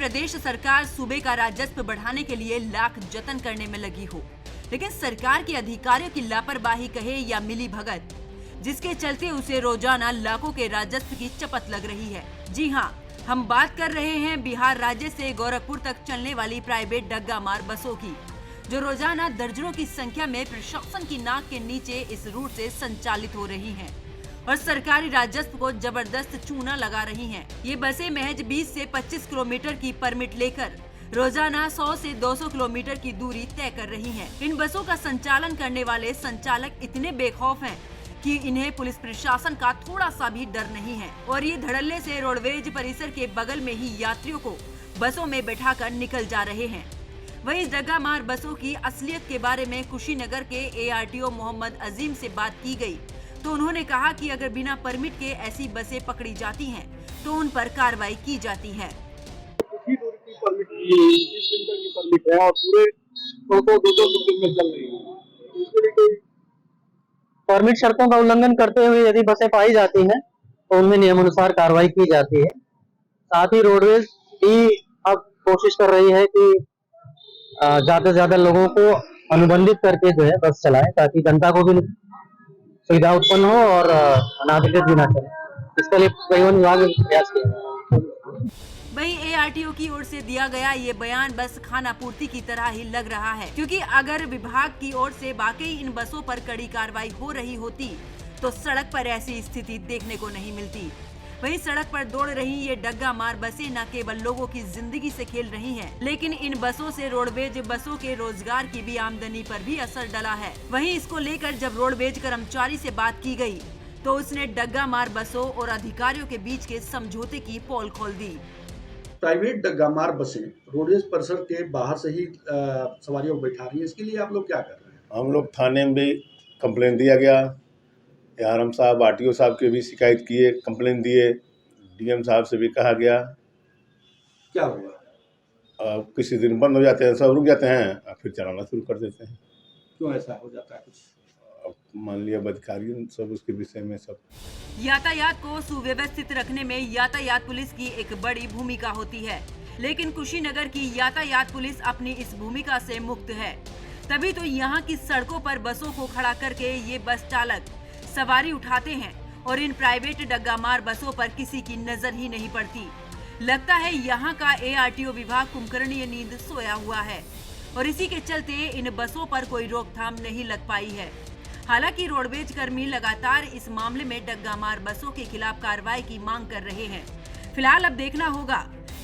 प्रदेश सरकार सूबे का राजस्व बढ़ाने के लिए लाख जतन करने में लगी हो, लेकिन सरकार के अधिकारियों की लापरवाही कहे या मिली भगत, जिसके चलते उसे रोजाना लाखों के राजस्व की चपत लग रही है। जी हाँ, हम बात कर रहे हैं बिहार राज्य से गोरखपुर तक चलने वाली प्राइवेट डग्गा मार बसों की, जो रोजाना दर्जनों की संख्या में प्रशासन की नाक के नीचे इस रूट से संचालित हो रही हैं और सरकारी राजस्व को जबरदस्त चूना लगा रही हैं। ये बसें महज 20 से 25 किलोमीटर की परमिट लेकर रोजाना 100 से 200 किलोमीटर की दूरी तय कर रही हैं। इन बसों का संचालन करने वाले संचालक इतने बेखौफ हैं कि इन्हें पुलिस प्रशासन का थोड़ा सा भी डर नहीं है और ये धड़ल्ले से रोडवेज परिसर के बगल में ही यात्रियों को बसों में बैठाकर निकल जा रहे हैं। वहीं डग्गा मार बसों की असलियत के बारे में कुशीनगर के ARTO मोहम्मद अजीम से बात की गई तो उन्होंने कहा कि अगर बिना परमिट के ऐसी बसें पकड़ी जाती हैं तो उन पर कार्रवाई की जाती है। किसी दूर की परमिट की परमिट है और पूरे 200 दिन में चल रही है। इसके लिए कोई परमिट शर्तों का उल्लंघन करते हुए यदि बसें पाई जाती हैं तो उनमें नियमानुसार कार्रवाई की जाती है। साथ ही रोडवेज भी अब कोशिश कर रही है कि ज्यादा से ज्यादा लोगों को अनुबंधित करके जो है बस चलाए, ताकि जनता को भी सुविधा उत्पन्न हो और अनाधिकृत भी ना चले। इसके लिए परिवहन विभाग ने प्रयास किया। वहीं ARTO की ओर से दिया गया ये बयान बस खानापूर्ति की तरह ही लग रहा है, क्योंकि अगर विभाग की ओर से वाकई इन बसों पर कड़ी कार्रवाई हो रही होती तो सड़क पर ऐसी स्थिति देखने को नहीं मिलती। वहीं सड़क पर दौड़ रही ये डग्गा मार बसें न केवल लोगों की जिंदगी से खेल रही हैं, लेकिन इन बसों से रोडवेज बसों के रोजगार की भी आमदनी पर भी असर डला है। वहीं इसको लेकर जब रोडवेज कर्मचारी से बात की गई तो उसने डग्गा मार बसों और अधिकारियों के बीच के समझौते की पोल खोल दी। प्राइवेट डग्गा मार बसें रोडवेज परिसर के बाहर से ही सवारियों को बैठा रही है, इसके लिए आप लोग क्या कर रहे हैं? हम लोग थाने में भी कंप्लेन दिया गया, ARM साहब RTO साहब के भी शिकायत किए, कंप्लेन दिए, DM साहब से भी कहा गया। क्या हुआ? किसी दिन बंद हो जाते हैं, सब रुक जाते हैं और फिर चलाना शुरू कर देते हैं। क्यों ऐसा हो जाता है? कुछ मान लिया अधिकारी सब उसके विषय में सब। यातायात को सुव्यवस्थित रखने में यातायात पुलिस की एक बड़ी भूमिका होती है, लेकिन कुशीनगर की यातायात पुलिस अपनी इस भूमिका से मुक्त है। तभी तो यहाँ की सड़कों पर बसों को खड़ा करके ये बस चालक सवारी उठाते हैं और इन प्राइवेट डग्गा मार बसों पर किसी की नजर ही नहीं पड़ती। लगता है यहाँ का ARTO विभाग कुंभकर्णीय नींद सोया हुआ है और इसी के चलते इन बसों पर कोई रोकथाम नहीं लग पाई है। हालांकि रोडवेज कर्मी लगातार इस मामले में डग्गा मार बसों के खिलाफ कार्रवाई की मांग कर रहे हैं। फिलहाल अब देखना होगा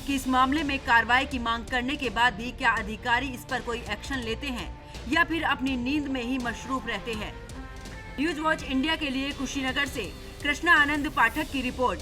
कि इस मामले में कार्रवाई की मांग करने के बाद भी क्या अधिकारी इस पर कोई एक्शन लेते हैं या फिर अपनी नींद में ही मशरूफ रहते हैं। न्यूज वॉच इंडिया के लिए कुशीनगर से कृष्णा आनंद पाठक की रिपोर्ट।